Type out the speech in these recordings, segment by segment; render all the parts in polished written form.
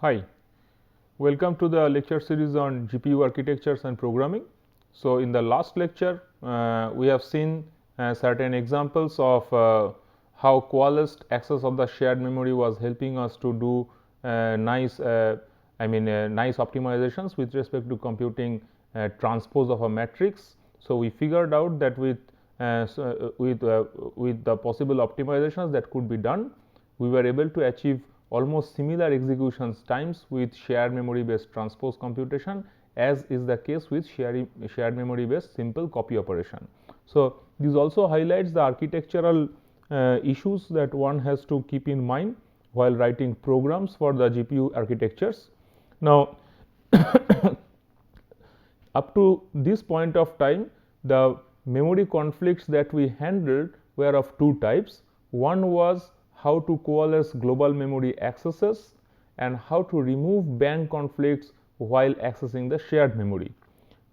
Hi, welcome to the lecture series on GPU architectures and programming. So, in the last lecture, we have seen certain examples of how coalesced access of the shared memory was helping us to do nice optimizations with respect to computing transpose of a matrix. So, we figured out that with the possible optimizations that could be done, we were able to achieve almost similar executions times with shared memory based transpose computation as is the case with shared memory based simple copy operation. So, this also highlights the architectural issues that one has to keep in mind while writing programs for the GPU architectures. Now, up to this point of time, the memory conflicts that we handled were of two types. One was how to coalesce global memory accesses and how to remove bank conflicts while accessing the shared memory.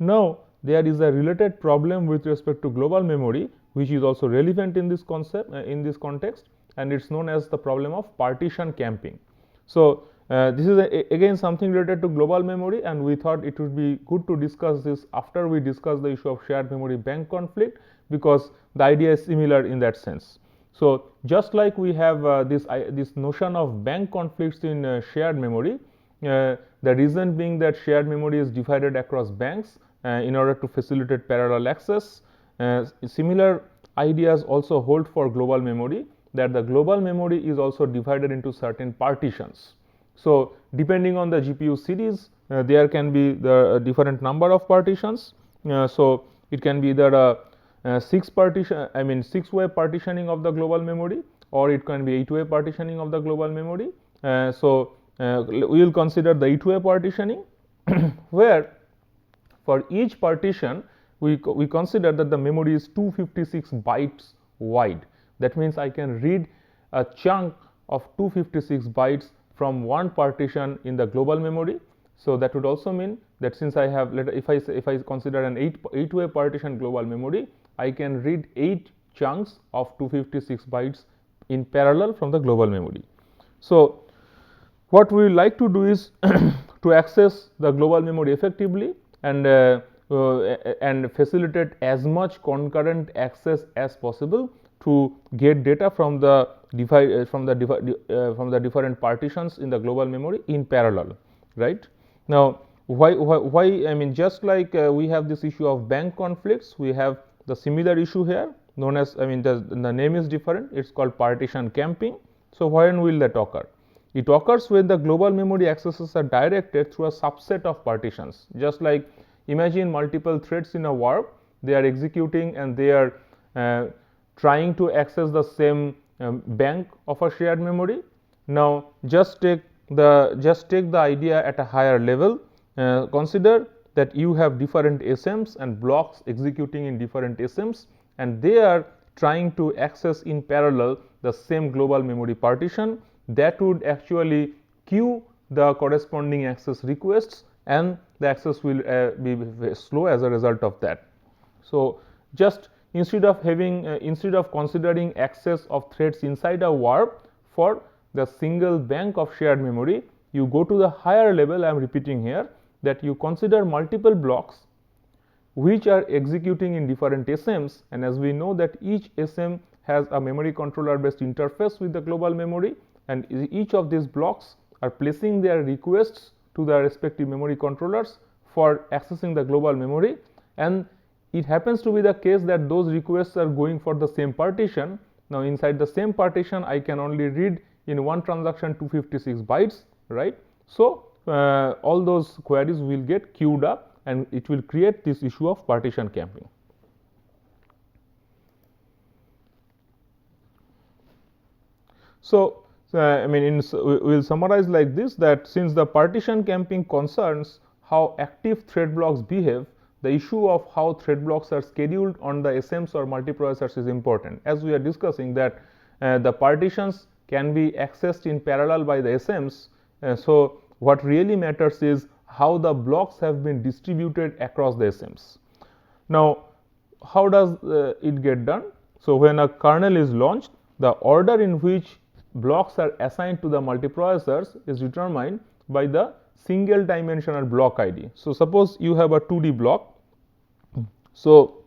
Now, there is a related problem with respect to global memory which is also relevant in this concept in this context, and it is known as the problem of partition camping. So, this is again something related to global memory, and we thought it would be good to discuss this after we discuss the issue of shared memory bank conflict, because the idea is similar in that sense. So, just like we have this notion of bank conflicts in shared memory, the reason being that shared memory is divided across banks in order to facilitate parallel access. Similar ideas also hold for global memory, that the global memory is also divided into certain partitions. So, depending on the GPU series, there can be the different number of partitions. So, it can be either a 6-way partitioning of the global memory, or it can be 8-way partitioning of the global memory. We will consider the 8-way partitioning where for each partition we consider that the memory is 256 bytes wide. That means I can read a chunk of 256 bytes from one partition in the global memory. So, that would also mean that since I have, if I consider an 8-way partition global memory, I can read 8 chunks of 256 bytes in parallel from the global memory. So, what we like to do is to access the global memory effectively and facilitate as much concurrent access as possible to get data from the different partitions in the global memory in parallel, right? Now, why I mean, just like we have this issue of bank conflicts, we have the similar issue here known as, I mean, the name is different, it is called partition camping. So, when will that occur? It occurs when the global memory accesses are directed through a subset of partitions. Just like imagine multiple threads in a warp, they are executing and they are trying to access the same bank of a shared memory. Now, just take the idea at a higher level. Consider that you have different SMs and blocks executing in different SMs, and they are trying to access in parallel the same global memory partition. That would actually queue the corresponding access requests, and the access will be slow as a result of that. So, just instead of considering access of threads inside a warp for the single bank of shared memory, you go to the higher level. I am repeating here that you consider multiple blocks which are executing in different SMs, and as we know that each SM has a memory controller based interface with the global memory, and each of these blocks are placing their requests to the respective memory controllers for accessing the global memory, and it happens to be the case that those requests are going for the same partition. Now, inside the same partition I can only read in one transaction 256 bytes, right. So, all those queries will get queued up and it will create this issue of partition camping. So, I mean, we will summarize like this, that since the partition camping concerns how active thread blocks behave, the issue of how thread blocks are scheduled on the SMs or multiprocessors is important. As we are discussing that the partitions can be accessed in parallel by the SMs. So, what really matters is how the blocks have been distributed across the SMs. Now, how does it get done? So, when a kernel is launched, the order in which blocks are assigned to the multiprocessors is determined by the single dimensional block ID. So, suppose you have a 2D block. So,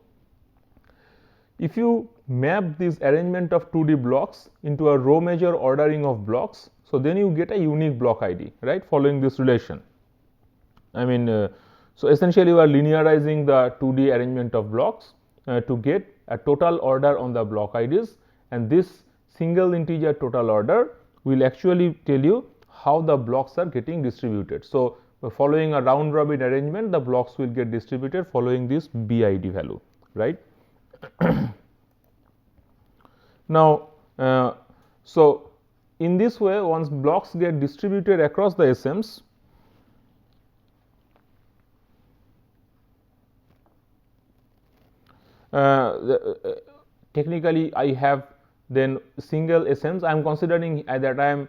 if you map this arrangement of 2D blocks into a row measure ordering of blocks, so then you get a unique block ID, right, following this relation. I mean, so essentially you are linearizing the 2D arrangement of blocks to get a total order on the block IDs, and this single integer total order will actually tell you how the blocks are getting distributed. So, following a round robin arrangement, the blocks will get distributed following this BID value, right. Now, so in this way, once blocks get distributed across the SMs, technically I have then single SMs. I am considering that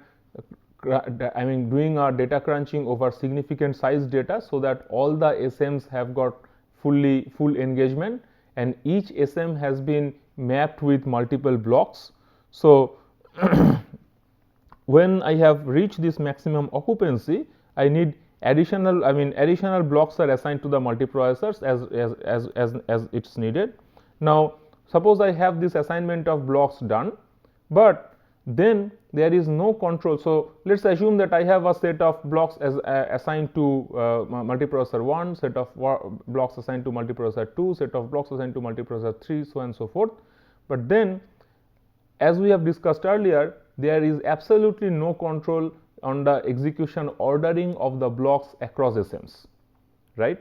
I mean doing a data crunching over significant size data, so that all the SMs have got full engagement, and each SM has been mapped with multiple blocks. So, when I have reached this maximum occupancy, I need additional blocks are assigned to the multiprocessors as it's needed. Now, suppose I have this assignment of blocks done, but then there is no control. So, let us assume that I have a set of blocks as assigned to multiprocessor 1, set of blocks assigned to multiprocessor 2, set of blocks assigned to multiprocessor 3, so on and so forth. But then, as we have discussed earlier, there is absolutely no control on the execution ordering of the blocks across SMs, right,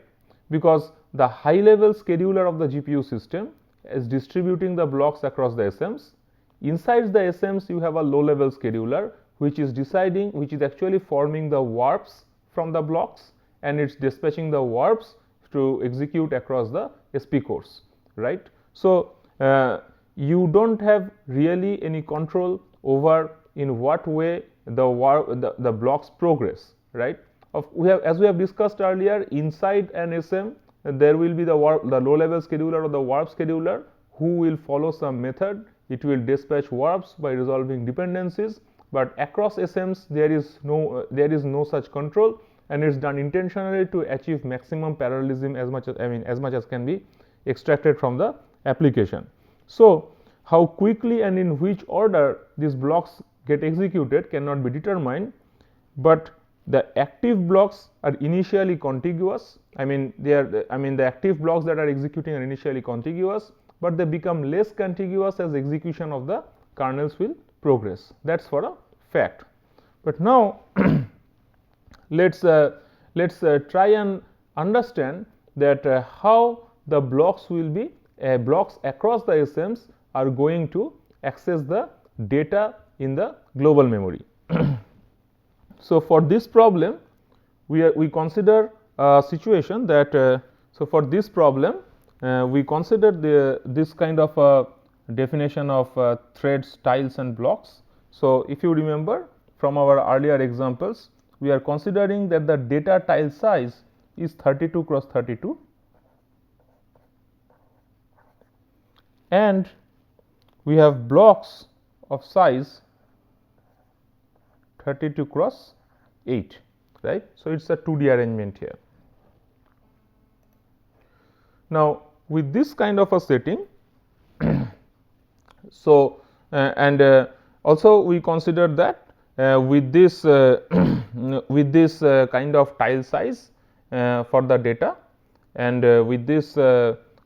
because the high level scheduler of the GPU system is distributing the blocks across the SMs. Inside the SMs, you have a low level scheduler which is actually forming the warps from the blocks, and it's dispatching the warps to execute across the SP cores, right. So, you don't have really any control over in what way the blocks progress, right. As we have discussed earlier, inside an SM there will be the low level scheduler or the warp scheduler who will follow some method. It will dispatch warps by resolving dependencies, but across SMs there is no such control, and it's done intentionally to achieve maximum parallelism as much as can be extracted from the application. So, how quickly and in which order these blocks get executed cannot be determined, but the active blocks are initially contiguous. The active blocks that are executing are initially contiguous, but they become less contiguous as execution of the kernels will progress. That's for a fact. But now, let's try and understand that how the blocks will be blocks across the SMs are going to access the data in the global memory. So, for this problem, we consider a situation that so for this problem we consider this kind of a definition of threads, tiles and blocks. So, if you remember from our earlier examples, we are considering that the data tile size is 32 cross 32 and we have blocks of size 32 cross 8, right. So, it is a 2D arrangement here. Now, with this kind of a setting, so also we consider that with this kind of tile size for the data, and with this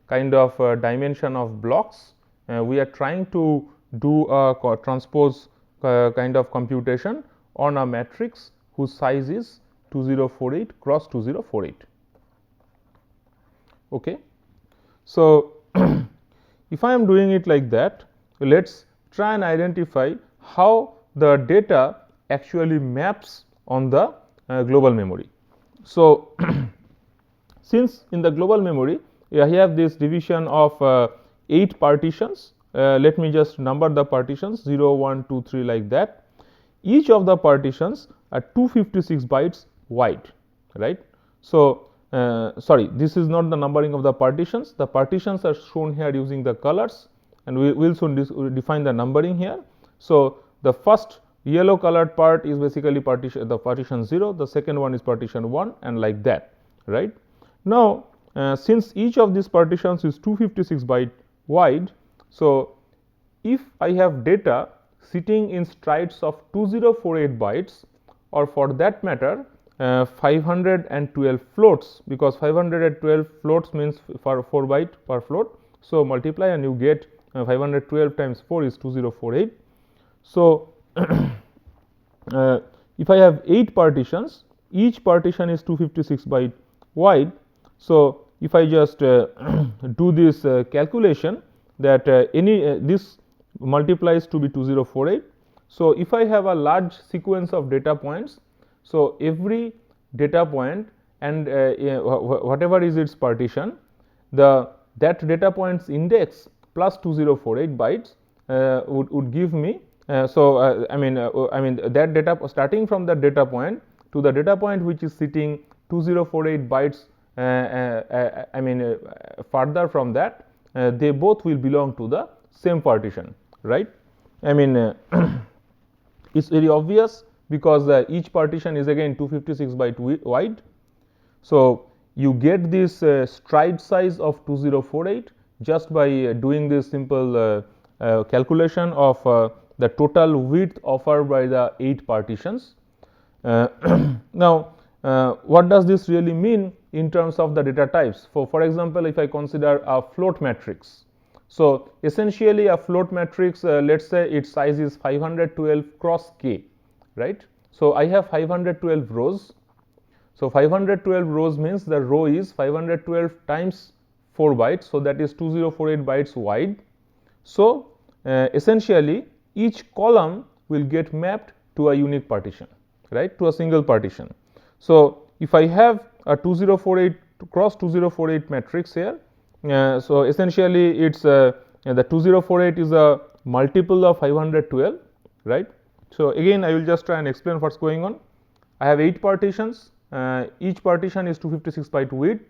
kind of dimension of blocks, we are trying to do a transpose kind of computation on a matrix whose size is 2048 cross 2048. Okay. So, if I am doing it like that, let us try and identify how the data actually maps on the global memory. So, since in the global memory I have this division of 8 partitions, let me just number the partitions 0, 1, 2, 3 like that. Each of the partitions are 256 bytes wide, right. So, sorry, this is not the numbering of the partitions. The partitions are shown here using the colors, and we will soon define the numbering here. So, the first yellow colored part is basically partition 0, the second one is partition 1, and like that, right. Now, since each of these partitions is 256 byte wide, so if I have data sitting in strides of 2048 bytes, or for that matter 512 floats, because 512 floats means for 4 byte per float. So, multiply and you get 512 times 4 is 2048. So, if I have 8 partitions, each partition is 256 byte wide. So, if I just do this calculation, that this multiplies to be 2048. So, if I have a large sequence of data points, so every data point and whatever is its partition, that data point's index plus 2048 bytes would give me. I mean that data starting from that data point to the data point which is sitting 2048 bytes further from that, they both will belong to the same partition, right. I mean it's very obvious, because each partition is again 256 byte wide. So, you get this stride size of 2048 just by doing this simple calculation of the total width offered by the 8 partitions. Now, what does this really mean in terms of the data types? For example, if I consider a float matrix. So, essentially a float matrix, let us say its size is 512 cross k, right. So, I have 512 rows. So, 512 rows means the row is 512 times 4 bytes. So, that is 2048 bytes wide. So, essentially each column will get mapped to a unique partition, right, to a single partition. So, if I have a 2048 cross 2048 matrix here, so essentially it's the 2048 is a multiple of 512, right. So, again I will just try and explain what is going on. I have 8 partitions, each partition is 256 byte width.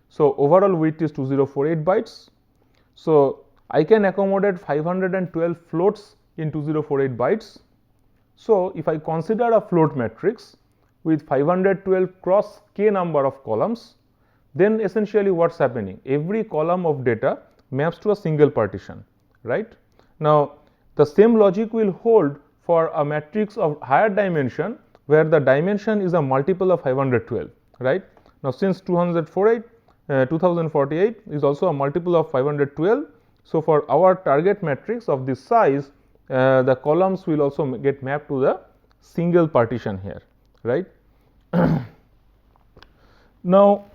So, overall width is 2048 bytes. So, I can accommodate 512 floats in 2048 bytes. So, if I consider a float matrix with 512 cross k number of columns, then essentially what is happening? Every column of data maps to a single partition, right. Now, the same logic will hold for a matrix of higher dimension, where the dimension is a multiple of 512, right. Now, since 2048 is also a multiple of 512. So, for our target matrix of this size, the columns will also get mapped to the single partition here, right. Now,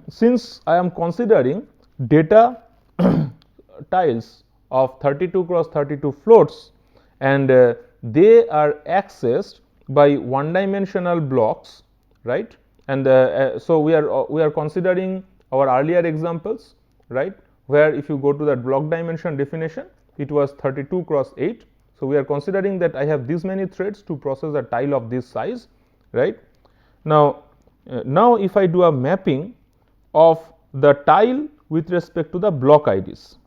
since I am considering data tiles of 32 cross 32 floats, and they are accessed by one dimensional blocks, right, and so we are considering our earlier examples, right, where if you go to that block dimension definition, it was 32 cross 8. So, we are considering that I have this many threads to process a tile of this size, right. Now, if I do a mapping of the tile with respect to the block IDs,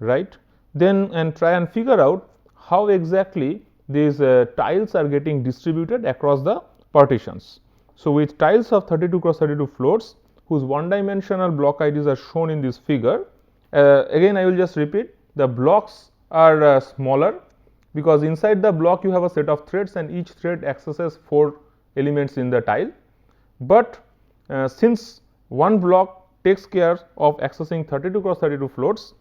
right, then and try and figure out how exactly these tiles are getting distributed across the partitions. So, with tiles of 32 cross 32 floats whose one dimensional block IDs are shown in this figure, again I will just repeat, the blocks are smaller, because inside the block you have a set of threads and each thread accesses 4 elements in the tile. But since one block takes care of accessing 32 cross 32 floats,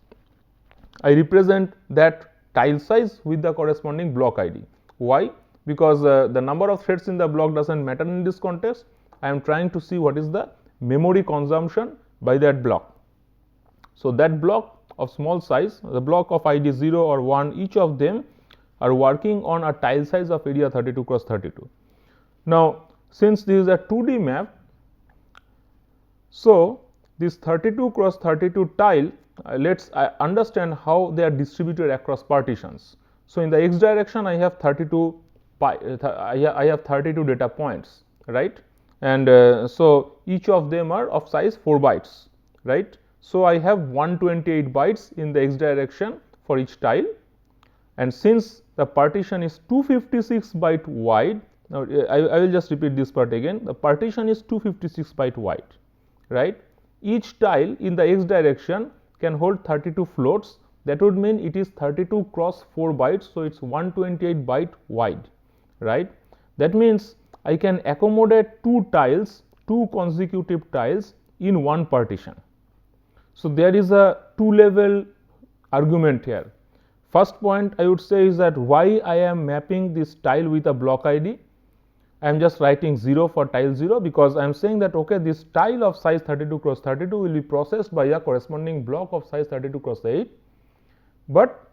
I represent that tile size with the corresponding block ID. Why? Because the number of threads in the block does not matter in this context. I am trying to see what is the memory consumption by that block. So, that block of small size, the block of ID 0 or 1, each of them are working on a tile size of area 32 cross 32. Now, since this is a 2D map, so this 32 cross 32 tile, let us understand how they are distributed across partitions. So, in the x direction I have 32 I have 32 data points, right, and so each of them are of size 4 bytes, right. So, I have 128 bytes in the x direction for each tile, and since the partition is 256 byte wide, now I will just repeat this part again. The partition is 256 byte wide, right? Each tile in the x direction can hold 32 floats. That would mean it is 32 cross 4 bytes, so it's 128 byte wide, right? That means I can accommodate two consecutive tiles in one partition. So there is a two-level argument here. First point I would say is that why I am mapping this tile with a block ID. I am just writing 0 for tile 0 because I am saying that okay, this tile of size 32 cross 32 will be processed by a corresponding block of size 32 cross 8. But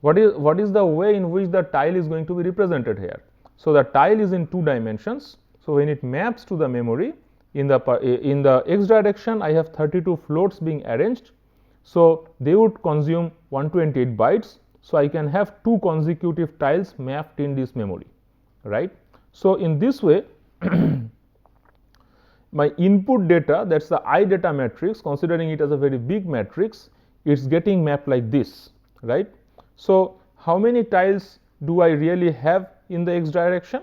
what is the way in which the tile is going to be represented here? So the tile is in 2 dimensions. So when it maps to the memory in the x direction, I have 32 floats being arranged. So they would consume 128 bytes. So I can have 2 consecutive tiles mapped in this memory, right? So in this way, my input data, that's the I data matrix, considering it as a very big matrix, it's getting mapped like this, right? So how many tiles do I really have in the x direction?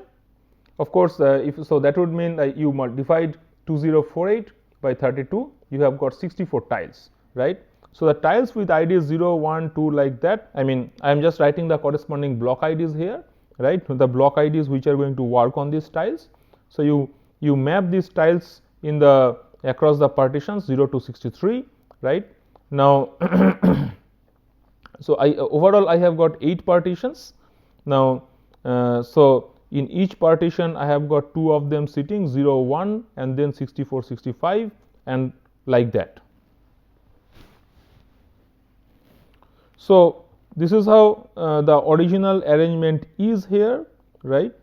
Of course, if so, that would mean that you divide 2048 by 32, you have got 64 tiles, right? So the tiles with IDs 0, 1, 2 like that, I mean, I am just writing the corresponding block IDs here, right? The block IDs which are going to work on these tiles. So you map these tiles in the across the partitions 0 to 63, right? Now so overall I have got 8 partitions. Now so in each partition I have got 2 of them sitting 0, 1 and then 64, 65 and like that. So this is how the original arrangement is here, right?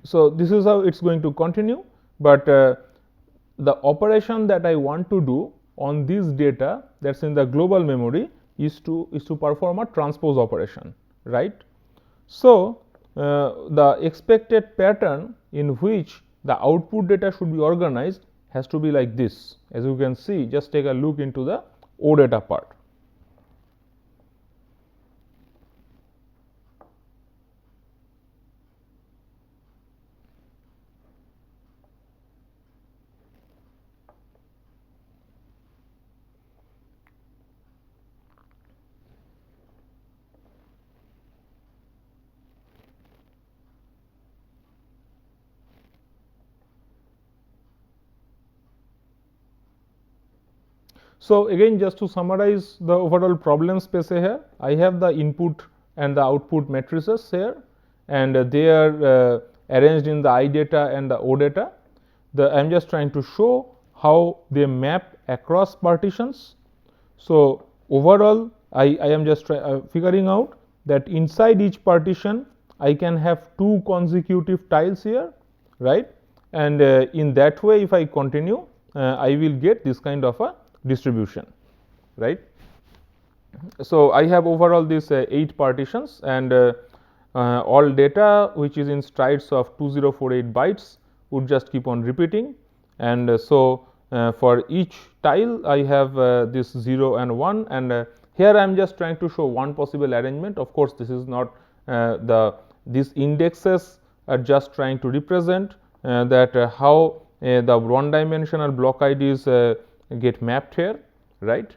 So this is how it's going to continue, but the operation that I want to do on this data that's in the global memory is to perform a transpose operation, right? So the expected pattern in which the output data should be organized has to be like this. As you can see, just take a look into the O data part. So again, just to summarize the overall problem space here, I have the input and the output matrices here, and they are arranged in the I data and the O data. I am just trying to show how they map across partitions. So overall, I am just figuring out that inside each partition I can have 2 consecutive tiles here, right? And in that way, if I continue, I will get this kind of a distribution, right? So I have overall these 8 partitions, and all data which is in strides of 2048 bytes would just keep on repeating, and so for each tile I have this 0 and 1, and here I am just trying to show one possible arrangement. Of course, this is not these indexes are just trying to represent that how the one dimensional block IDs get mapped here, right?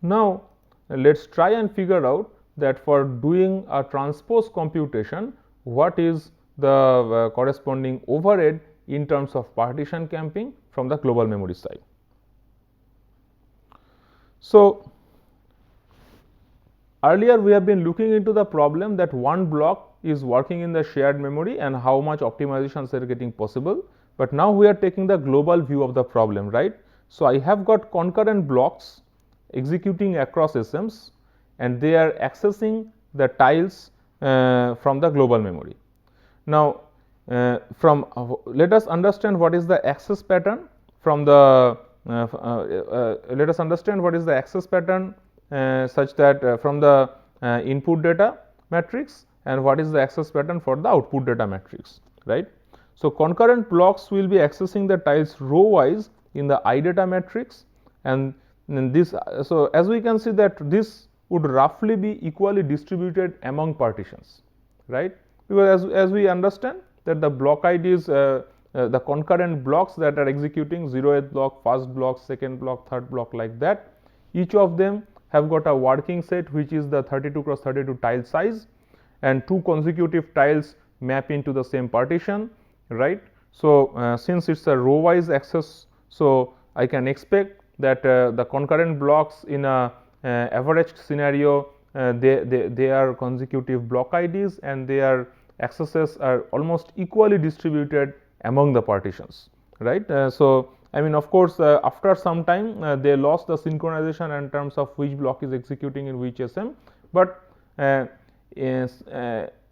Now let's try and figure out that for doing a transpose computation, what is the corresponding overhead in terms of partition camping from the global memory side. So earlier we have been looking into the problem that one block is working in the shared memory and how much optimizations are getting possible. But now we are taking the global view of the problem, right? So I have got concurrent blocks executing across SMs, and they are accessing the tiles from the global memory. Now let us understand what is the access pattern from the let us understand what is the access pattern such that from the input data matrix, and what is the access pattern for the output data matrix, right? So concurrent blocks will be accessing the tiles row wise in the IData matrix, and this, so as we can see that this would roughly be equally distributed among partitions, right? Because as we understand that the block IDs, the concurrent blocks that are executing 0th block, first block, second block, third block, like that, each of them have got a working set which is the 32 cross 32 tile size, and 2 consecutive tiles map into the same partition, right? So since it's a row wise access, so I can expect that the concurrent blocks in a averaged scenario, they are consecutive block IDs, and their accesses are almost equally distributed among the partitions, right? So I mean, of course, after some time they lost the synchronization in terms of which block is executing in which SM, but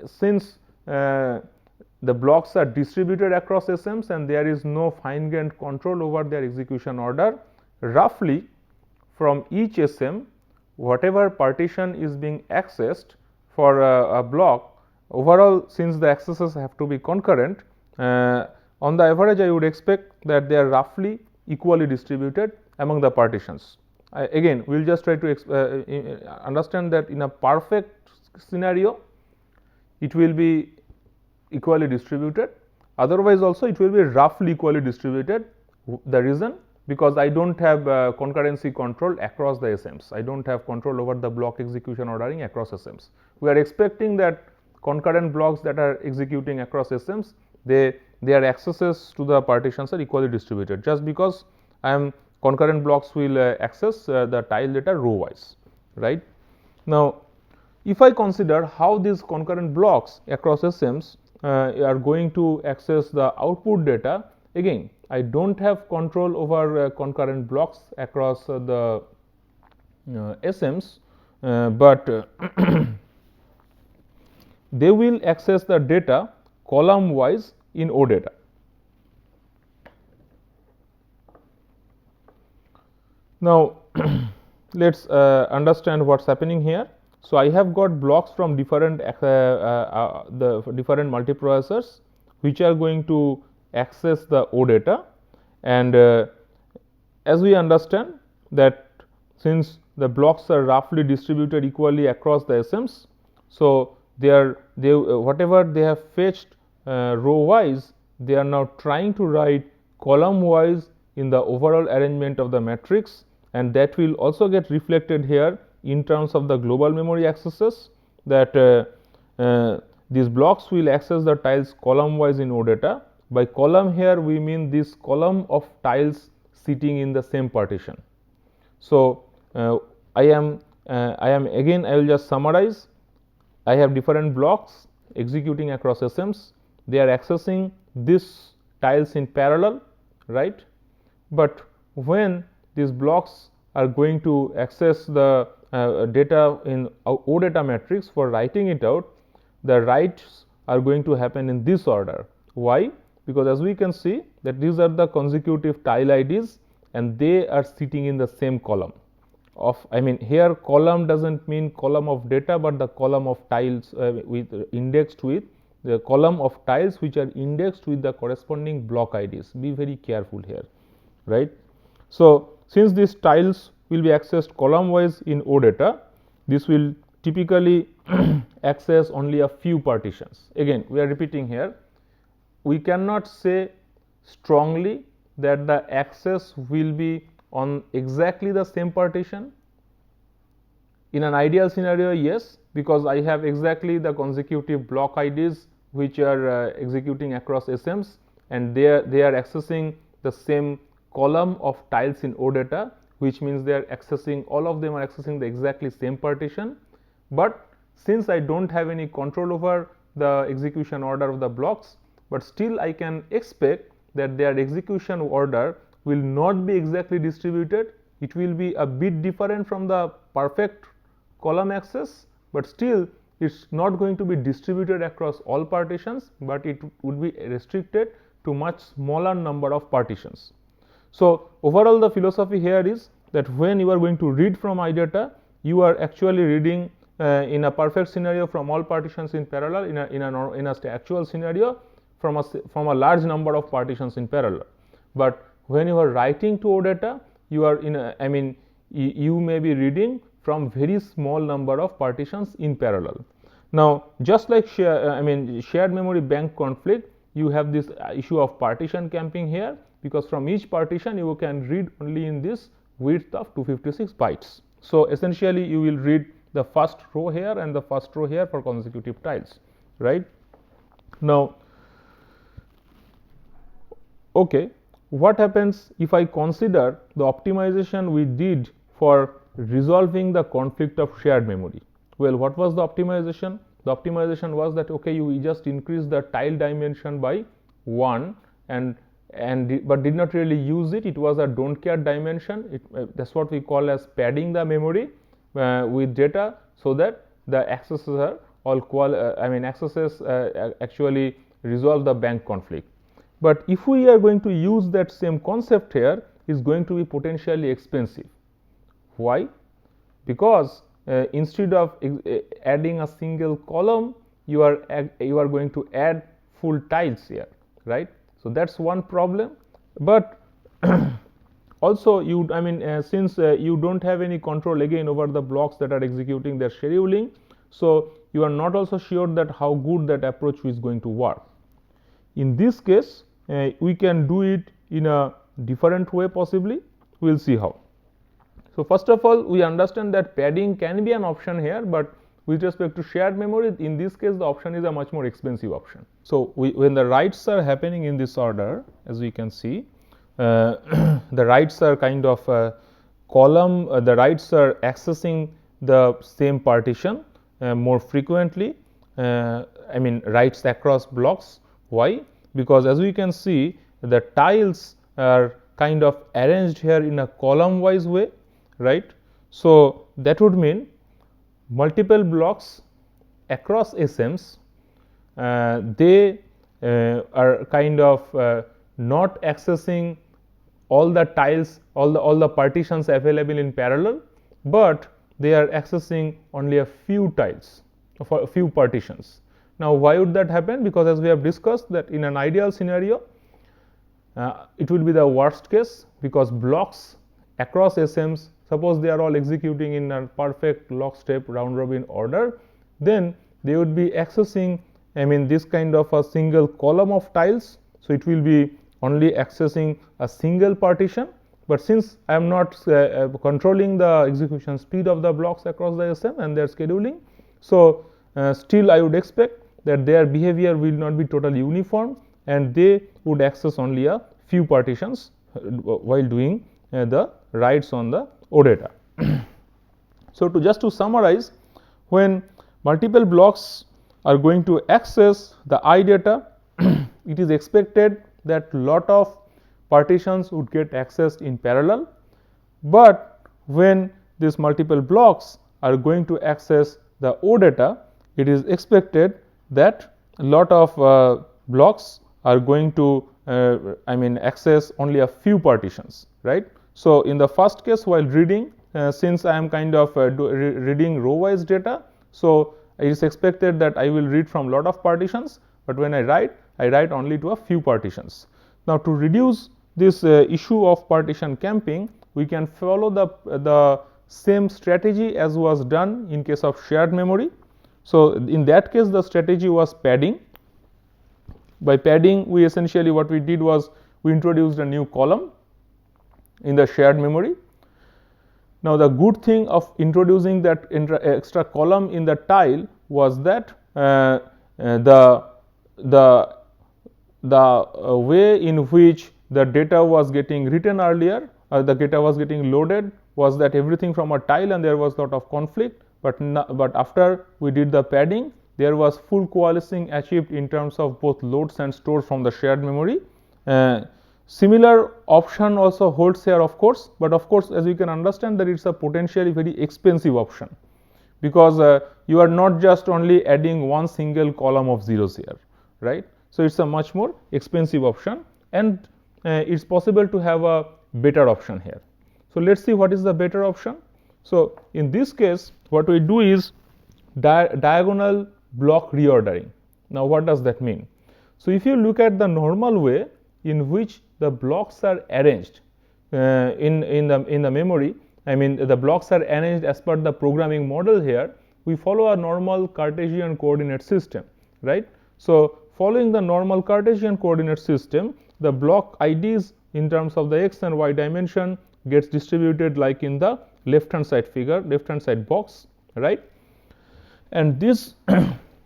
since the blocks are distributed across SMs and there is no fine grained control over their execution order, roughly from each SM, whatever partition is being accessed for a block, overall, since the accesses have to be concurrent, on the average I would expect that they are roughly equally distributed among the partitions. Again, we will just try to understand that in a perfect scenario it will be equally distributed, otherwise also it will be roughly equally distributed. The reason, because I do not have concurrency control across the SMs, I do not have control over the block execution ordering across SMs. We are expecting that concurrent blocks that are executing across SMs, their accesses to the partitions are equally distributed, just because concurrent blocks will access the tile data row wise, right? Now, if I consider how these concurrent blocks across SMs are going to access the output data, again I do not have control over concurrent blocks across the SMs, but they will access the data column wise in OData. Now, let us understand what is happening here. So, I have got blocks from different the different multiprocessors which are going to access the OData, and as we understand that since the blocks are roughly distributed equally across the SMs, so whatever they have fetched row wise, they are now trying to write column wise in the overall arrangement of the matrix, and that will also get reflected here in terms of the global memory accesses, that these blocks will access the tiles column wise in OData. By column here we mean this column of tiles sitting in the same partition. So I am again, I will just summarize. I have different blocks executing across SMs, they are accessing these tiles in parallel, right? But when these blocks are going to access the data in OData matrix for writing it out, the writes are going to happen in this order. Why? Because as we can see that these are the consecutive tile IDs and they are sitting in the same column of, I mean here column does not mean column of data, but the column of tiles indexed with the column of tiles which are indexed with the corresponding block IDs. Be very careful here, right? So, since these tiles will be accessed column wise in OData, this will typically access only a few partitions. Again, we are repeating here, we cannot say strongly that the access will be on exactly the same partition. In an ideal scenario, yes, because I have exactly the consecutive block IDs which are executing across SMs, and they are accessing the same column of tiles in OData, which means they are accessing, all of them are accessing the exactly same partition. But since I do not have any control over the execution order of the blocks, but still I can expect that their execution order will not be exactly distributed. It will be a bit different from the perfect column access, but still it is not going to be distributed across all partitions, but it would be restricted to much smaller number of partitions. So, overall the philosophy here is that when you are going to read from IData, you are actually reading in a perfect scenario from all partitions in parallel, in a actual scenario from a large number of partitions in parallel. But when you are writing to OData, you are in a, I mean, you may be reading from very small number of partitions in parallel. Now, just like shared memory bank conflict, you have this issue of partition camping here, because from each partition you can read only in this width of 256 bytes. So, essentially you will read the first row here and the first row here for consecutive tiles, right. Now, okay, what happens if I consider the optimization we did for resolving the conflict of shared memory? Well, what was the optimization? The optimization was that, okay, you just increase the tile dimension by 1 but did not really use it. It was a don't care dimension. That's what we call as padding the memory with data, so that the accesses are all accesses actually resolve the bank conflict. But if we are going to use that same concept here, is going to be potentially expensive. Why? Because instead of adding a single column, you are going to add full tiles here, right? So that's one problem. But also since you don't have any control again over the blocks that are executing their scheduling, so you are not also sure that how good that approach is going to work. In this case, we can do it in a different way possibly. We will see how. So, first of all, we understand that padding can be an option here, but with respect to shared memory, in this case the option is a much more expensive option. So, when the writes are happening in this order, as we can see, the writes are kind of a column, the writes are accessing the same partition more frequently, writes across blocks. Why? Because as we can see, the tiles are kind of arranged here in a column wise way, right. So, that would mean multiple blocks across SMs, they are kind of not accessing all the tiles, all the partitions available in parallel, but they are accessing only a few tiles for a few partitions. Now, why would that happen? Because as we have discussed that in an ideal scenario, it will be the worst case, because blocks across SMs, suppose they are all executing in a perfect lockstep round robin order, then they would be accessing this kind of a single column of tiles. So, it will be only accessing a single partition, but since I am not controlling the execution speed of the blocks across the SM and their scheduling, so still I would expect that their behavior will not be totally uniform, and they would access only a few partitions while doing the writes on the OData. So, to summarize, when multiple blocks are going to access the iData, it is expected that lot of partitions would get accessed in parallel, but when these multiple blocks are going to access the OData, it is expected that a lot of blocks are going to access only a few partitions, right. So, in the first case, while reading, since I am kind of reading row wise data, so it is expected that I will read from lot of partitions, but when I write only to a few partitions. Now, to reduce this issue of partition camping, we can follow the same strategy as was done in case of shared memory. So, in that case, the strategy was padding. By padding, we essentially what we did was we introduced a new column in the shared memory. Now, the good thing of introducing that extra column in the tile was that the way in which the data was getting written earlier, the data was getting loaded, was that everything from a tile and there was lot of conflict, but after we did the padding, there was full coalescing achieved in terms of both loads and stores from the shared memory. Similar option also holds here, of course, but of course, as you can understand that it is a potentially very expensive option, because you are not just only adding one single column of zeros here, right. So, it is a much more expensive option, and it is possible to have a better option here. So, let us see what is the better option. So, in this case, what we do is diagonal block reordering. Now, what does that mean? So, if you look at the normal way, in which the blocks are arranged in the memory. I mean, the blocks are arranged as per the programming model here. We follow a normal Cartesian coordinate system, right? So, following the normal Cartesian coordinate system, the block IDs in terms of the x and y dimension gets distributed like in the left hand side figure, left hand side box, right? And this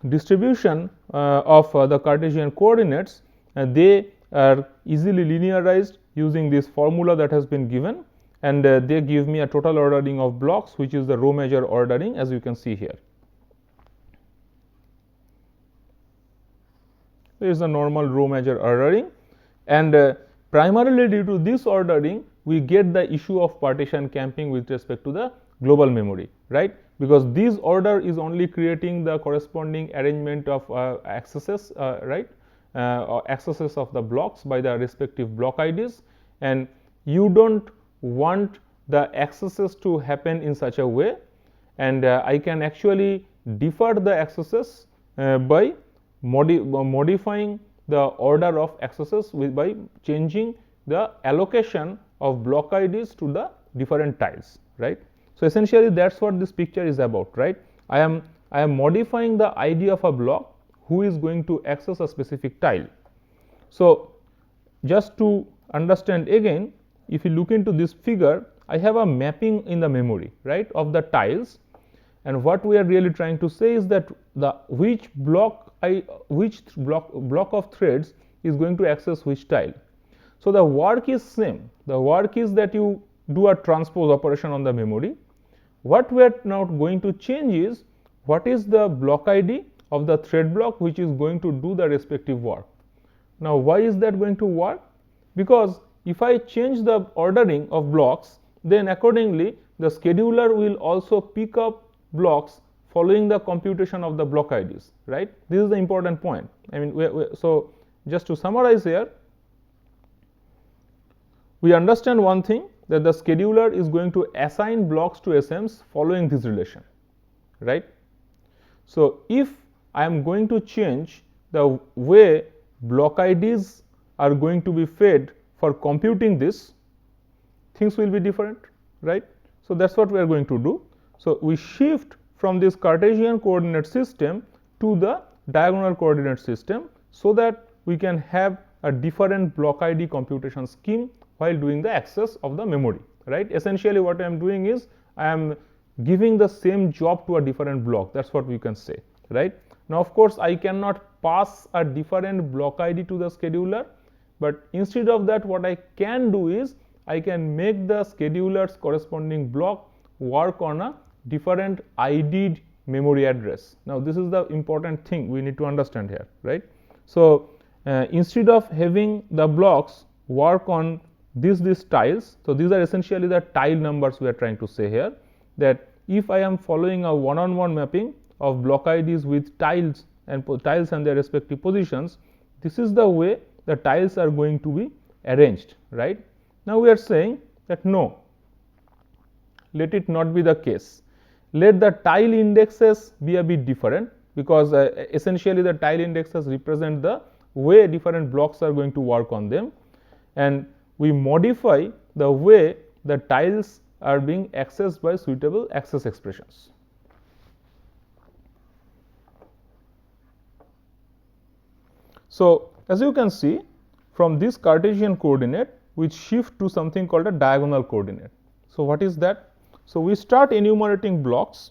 distribution of the Cartesian coordinates, they are easily linearized using this formula that has been given, and they give me a total ordering of blocks, which is the row measure ordering, as you can see here. There is a normal row measure ordering, and primarily due to this ordering, we get the issue of partition camping with respect to the global memory, right? Because this order is only creating the corresponding arrangement of accesses, right? Or accesses of the blocks by the respective block IDs, and you don't want the accesses to happen in such a way, and I can actually defer the accesses by modifying the order of accesses by changing the allocation of block IDs to the different tiles, right? So, essentially that is what this picture is about, right? I am modifying the ID of a block who is going to access a specific tile. So, just to understand again, if you look into this figure, I have a mapping in the memory, right, of the tiles, and what we are really trying to say is that the which block of threads is going to access which tile. So, the work is same. The work is that you do a transpose operation on the memory. What we are now going to change is what is the block ID of the thread block which is going to do the respective work. Now, why is that going to work? Because if I change the ordering of blocks, then accordingly the scheduler will also pick up blocks following the computation of the block IDs, right? This is the important point. I mean, so just to summarize here, we understand one thing, that the scheduler is going to assign blocks to SMs following this relation, right? So, if I am going to change the way block IDs are going to be fed for computing this, things will be different, right? So, that is what we are going to do. So, we shift from this Cartesian coordinate system to the diagonal coordinate system, so that we can have a different block ID computation scheme while doing the access of the memory, right? Essentially what I am doing is I am giving the same job to a different block, that is what we can say, right? Now, of course, I cannot pass a different block ID to the scheduler, but instead of that what I can do is I can make the scheduler's corresponding block work on a different ID'd memory address. Now, this is the important thing we need to understand here, right? So, instead of having the blocks work on these tiles, so these are essentially the tile numbers we are trying to say here, that if I am following a one-on-one mapping of block IDs with tiles and their respective positions, this is the way the tiles are going to be arranged, right? Now, we are saying that no, let it not be the case. Let the tile indexes be a bit different, because essentially the tile indexes represent the way different blocks are going to work on them, and we modify the way the tiles are being accessed by suitable access expressions. So, as you can see, from this Cartesian coordinate we shift to something called a diagonal coordinate. So, what is that? So, we start enumerating blocks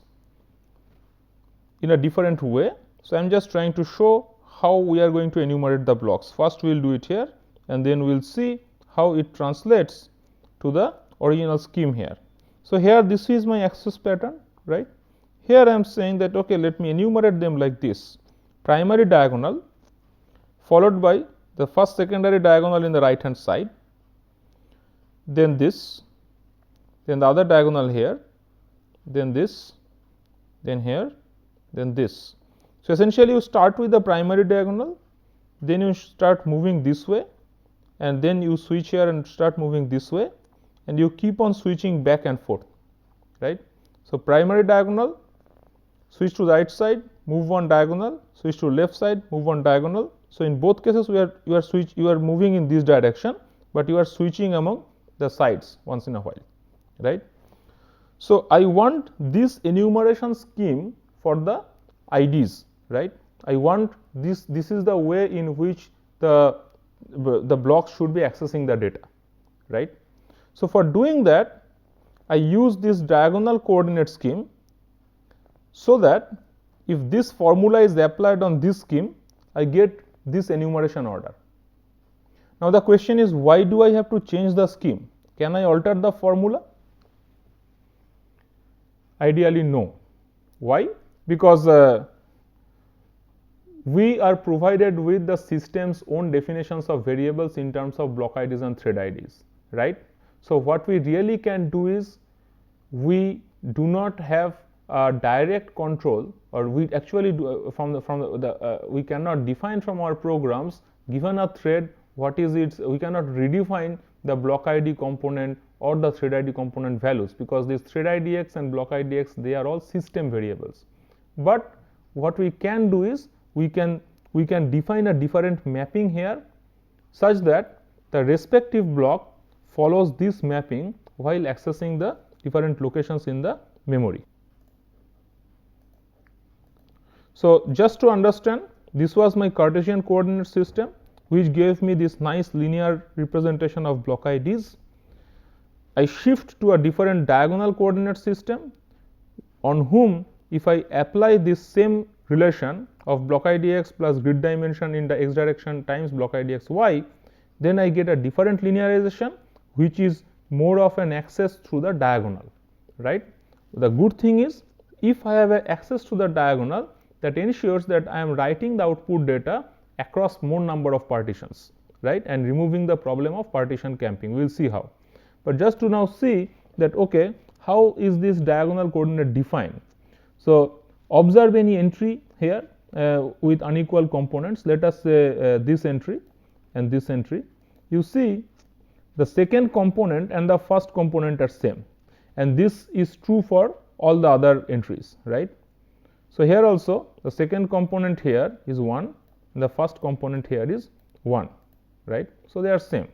in a different way. So, I am just trying to show how we are going to enumerate the blocks. First we will do it here, and then we will see how it translates to the original scheme here. So, here this is my access pattern, right? Here I am saying that okay, let me enumerate them like this: primary diagonal followed by the first secondary diagonal in the right hand side, then this, then the other diagonal here, then this, then here, then this. So, essentially you start with the primary diagonal, then you start moving this way, and then you switch here and start moving this way, and you keep on switching back and forth, right. So, primary diagonal, switch to the right side, move one diagonal, switch to left side, move one diagonal, So, in both cases you are moving in this direction, but you are switching among the sides once in a while, right. So, I want this enumeration scheme for the IDs, right. I want this is the way in which the blocks should be accessing the data, right. So, for doing that, I use this diagonal coordinate scheme, so that if this formula is applied on this scheme, I get this enumeration order. Now, the question is, why do I have to change the scheme? Can I alter the formula? Ideally, no. Why? Because we are provided with the system's own definitions of variables in terms of block IDs and thread IDs, right. So, what we really can do is, we do not have a direct control, or we actually do we cannot define from our programs, given a thread, what is its, we cannot redefine the block ID component or the thread ID component values, because this thread IDX and block IDX, they are all system variables. But what we can do is, we can define a different mapping here, such that the respective block follows this mapping while accessing the different locations in the memory. So, just to understand, this was my Cartesian coordinate system, which gave me this nice linear representation of block IDs. I shift to a different diagonal coordinate system, on whom if I apply this same relation of block IDX plus grid dimension in the x direction times block IDX y, then I get a different linearization, which is more of an access through the diagonal, right. The good thing is, if I have access to the diagonal, that ensures that I am writing the output data across more number of partitions, right, and removing the problem of partition camping. We will see how. But just to now see that, okay, how is this diagonal coordinate defined? So, observe any entry here with unequal components. Let us say this entry and this entry. You see, the second component and the first component are same, and this is true for all the other entries, right. So, here also the second component here is 1 and the first component here is 1, right. So, they are same.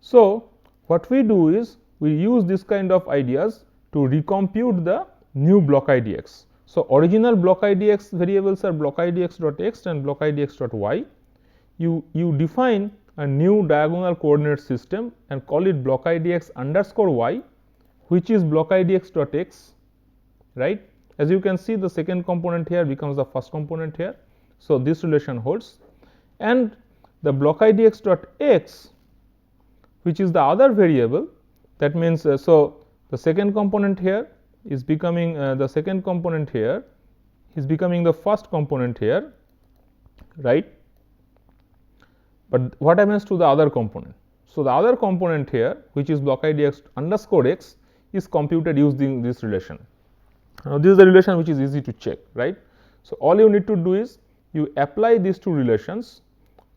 So, what we do is, we use this kind of ideas to recompute the new block IDX. So, original block IDX variables are block IDX.x and block IDX.y. You define a new diagonal coordinate system and call it block IDX underscore y, which is block IDX.x, right. As you can see, the second component here becomes the first component here. So, this relation holds, and the block IDX.x, which is the other variable, that means so the second component here is becoming the second component here is becoming the first component here, right. But what happens to the other component? So, the other component here, which is block IDX underscore x, is computed using this relation. Now, this is the relation which is easy to check, right. So, all you need to do is, you apply these two relations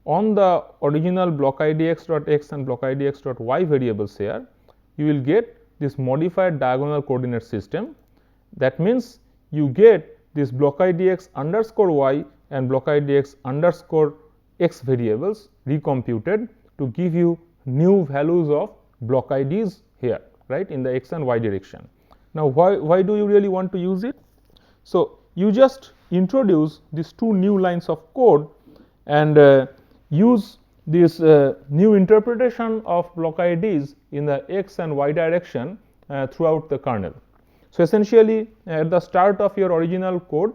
on the original block IDX.x and block IDX.y variables here, you will get this modified diagonal coordinate system. That means, you get this block IDX underscore y and block IDX underscore x variables recomputed to give you new values of block IDs here, right, in the x and y direction. Now, why do you really want to use it? So, you just introduce these two new lines of code and use this new interpretation of block IDs in the x and y direction throughout the kernel. So, essentially at the start of your original code,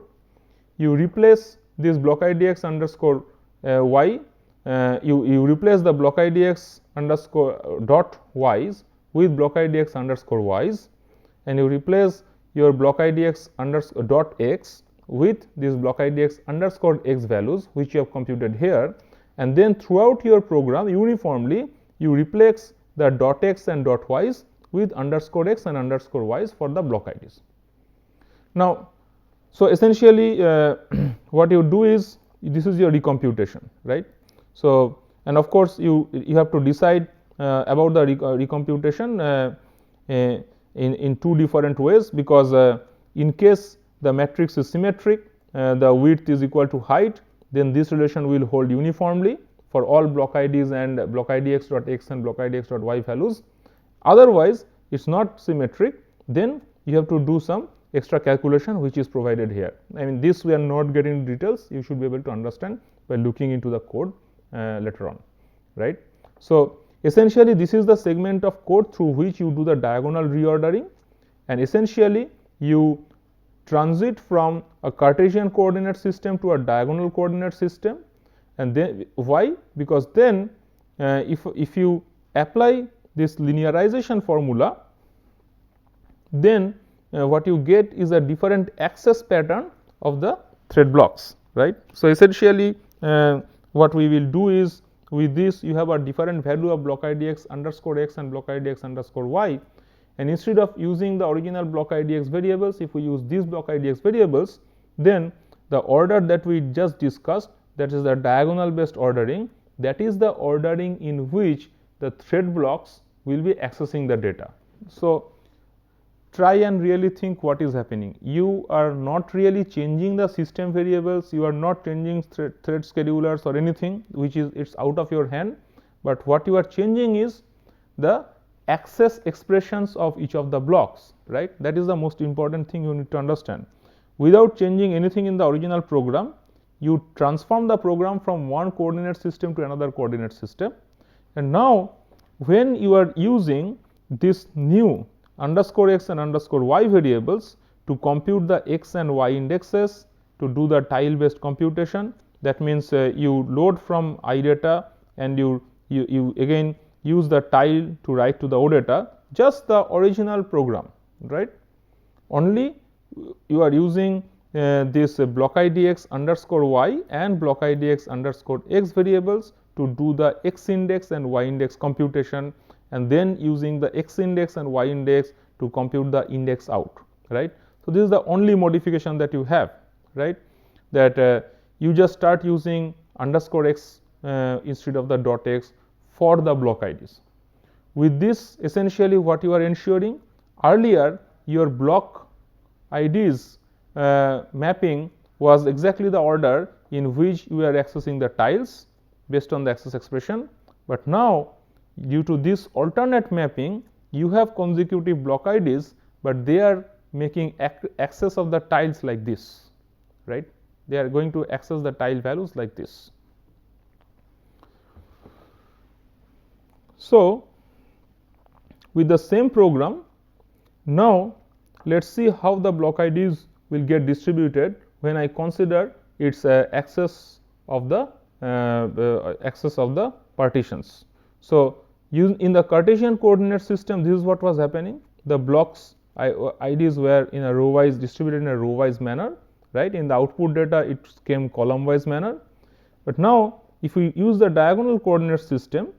you replace this block IDX underscore y, you replace the block IDX underscore dot y's with block IDX underscore y's, and you replace your block IDX underscore dot x with this block IDX underscore x values, which you have computed here, and then throughout your program uniformly you replace the dot x and dot y's with underscore x and underscore y's for the block IDs. Now, so essentially what you do is, this is your recomputation, right. So, and of course, you have to decide about the recomputation in two different ways, because in case the matrix is symmetric, the width is equal to height, then this relation will hold uniformly for all block IDs and block ID x.x and block ID x.y values. Otherwise, it is not symmetric, then you have to do some extra calculation which is provided here. I mean, this we are not getting into details, you should be able to understand by looking into the code later on, right. So, essentially this is the segment of code through which you do the diagonal reordering, and essentially you transit from a Cartesian coordinate system to a diagonal coordinate system. And then why? Because then if you apply this linearization formula, then what you get is a different access pattern of the thread blocks, right. So, essentially what we will do is, with this you have a different value of block ID x underscore x and block ID x underscore y, and instead of using the original block ID x variables, if we use these block ID x variables, then the order that we just discussed, that is the diagonal based ordering, that is the ordering in which the thread blocks will be accessing the data. So, try and really think what is happening. You are not really changing the system variables, you are not changing thread schedulers or anything which is it's out of your hand, but what you are changing is the access expressions of each of the blocks, right. That is the most important thing you need to understand. Without changing anything in the original program, you transform the program from one coordinate system to another coordinate system, and now when you are using this new underscore x and underscore y variables to compute the x and y indexes, to do the tile based computation, that means you load from iData and you again use the tile to write to the OData, just the original program, right. Only you are using this block ID x underscore y and block ID x underscore x variables to do the x index and y index computation, and then using the x index and y index to compute the index out, right. So, this is the only modification that you have, right, that you just start using underscore x instead of the dot x for the block IDs. With this, essentially what you are ensuring, earlier your block IDs mapping was exactly the order in which you are accessing the tiles based on the access expression, but now due to this alternate mapping you have consecutive block IDs, but they are making access of the tiles like this, right. They are going to access the tile values like this. So, with the same program, now let us see how the block IDs will get distributed when I consider its access of the partitions. So, in the Cartesian coordinate system, this is what was happening. The blocks IDs were in a row wise distributed in a row wise manner, right. In the output data it came column wise manner, but now if we use the diagonal coordinate system,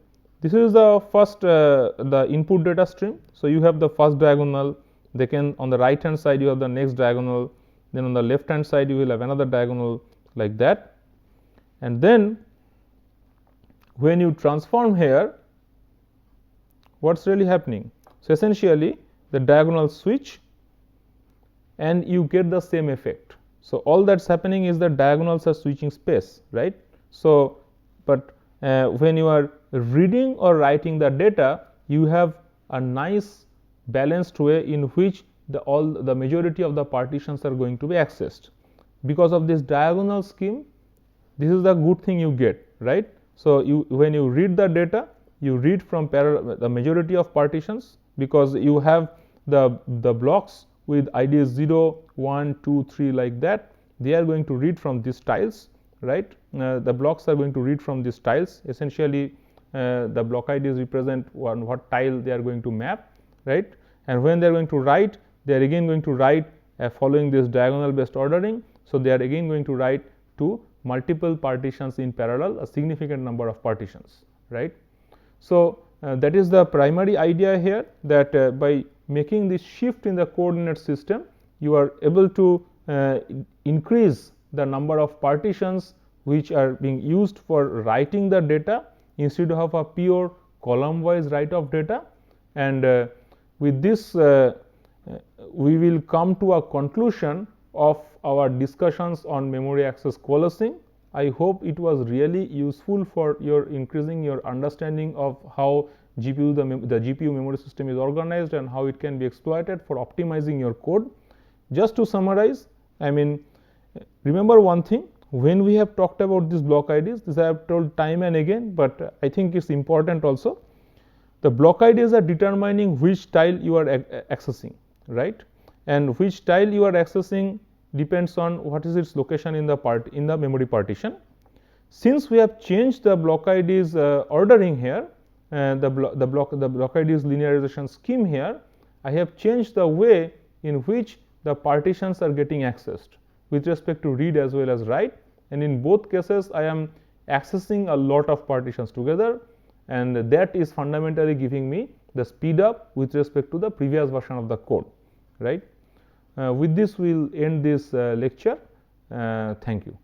this is the first the input data stream. So, you have the first diagonal, then on the right hand side you have the next diagonal, then on the left hand side you will have another diagonal like that, and then when you transform here, what is really happening? So, essentially the diagonal switch and you get the same effect. So, all that is happening is the diagonals are switching space, right. So, but when you are reading or writing the data, you have a nice balanced way in which the majority of the partitions are going to be accessed. Because of this diagonal scheme, this is the good thing you get, right. So, when you read the data, you read from the majority of partitions, because you have the blocks with IDs 0, 1, 2, 3 like that, they are going to read from these tiles, right. The blocks are going to read from these tiles. Essentially the block IDs represent what tile they are going to map, right, and when they are going to write, they are again going to write following this diagonal based ordering. So, they are again going to write to multiple partitions in parallel, a significant number of partitions, right. So, that is the primary idea here, that by making this shift in the coordinate system, you are able to increase the number of partitions which are being used for writing the data instead of a pure column wise write of data. And with this we will come to a conclusion of our discussions on memory access coalescing. I hope it was really useful for your increasing your understanding of how the GPU memory system is organized and how it can be exploited for optimizing your code. Just to summarize, I mean, remember one thing, when we have talked about these block IDs, this I have told time and again, but I think it's important also. The block IDs are determining which tile you are accessing, right? And which tile you are accessing depends on what is its location in the memory partition. Since we have changed the block IDs ordering here, the block IDs linearization scheme here, I have changed the way in which the partitions are getting accessed with respect to read as well as write, and in both cases I am accessing a lot of partitions together, and that is fundamentally giving me the speed up with respect to the previous version of the code, right? With this we will end this lecture. Thank you.